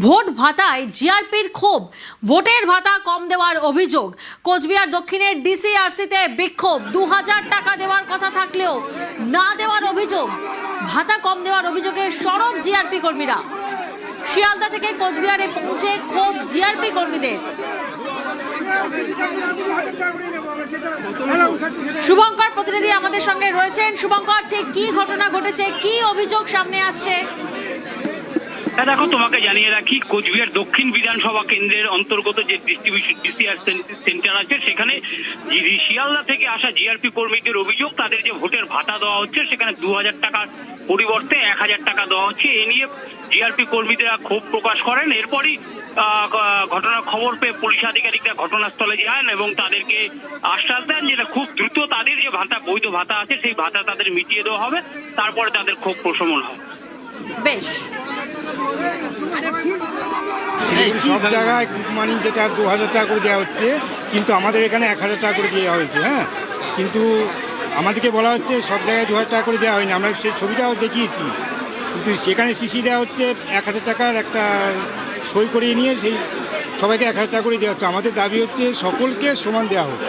Vote ভাতায় জিআরপির ক্ষোভ, ভোটের ভাতা কম দেওয়ার অভিযোগ। কোচবিহার দক্ষিণের ডিসিআরসিতে বিক্ষোভ, 2000 টাকা দেওয়ার কথা থাকলেও না দেওয়ার অভিযোগ। ভাতা কম দেওয়ার অভিযোগে সরব জিআরপি কর্মীরা। শিয়ালদা থেকে কোচবিহারে পৌঁছে ক্ষোভ জিআরপি কর্মীদের। শুভঙ্কর প্রতিনিধি আমাদের সঙ্গে রয়েছেন। শুভঙ্কর, ঠিক কি ঘটনা ঘটেছে, কি অভিযোগ সামনে আসছে? দেখো, তোমাকে জানিয়ে রাখি, কোচবিহার দক্ষিণ বিধানসভা কেন্দ্রের অন্তর্গত যে ডিস্ট্রিবিউশন ডিসিআর সেন্টার আছে, সেখানে শিয়ালদা থেকে আসা জিআরপি কর্মীদের অভিযোগ, তাদের যে ভোটের ভাতা দেওয়া হচ্ছে সেখানে 2000 টাকার পরিবর্তে 1000 টাকা দেওয়া হচ্ছে। এ নিয়ে জিআরপি কর্মীরা ক্ষোভ প্রকাশ করেন। এরপরই ঘটনার খবর পেয়ে পুলিশ আধিকারিকরা ঘটনাস্থলে যান এবং তাদেরকে আশ্বাস দেন যে খুব দ্রুত তাদের যে ভাতা, বৈধ ভাতা আছে, সেই ভাতা তাদের মিটিয়ে দেওয়া হবে, তারপরে তাদের ক্ষোভ প্রশমন হয়। বেশ, সব জায়গায় মানে যেটা 2000 টাকা করে দেওয়া হচ্ছে, কিন্তু আমাদের এখানে 1000 টাকা করে দেওয়া হয়েছে। হ্যাঁ, কিন্তু আমাদেরকে বলা হচ্ছে সব জায়গায় 2000 টাকা করে দেওয়া হয়নি। আমরা সেই ছবিটাও দেখিয়েছি, কিন্তু সেখানে সিসি দেওয়া হচ্ছে 1000 টাকার একটা সই করিয়ে নিয়ে সেই সবাইকে 1000 টাকা করে দেওয়া হচ্ছে। আমাদের দাবি হচ্ছে সকলকে সমান দেওয়া হোক।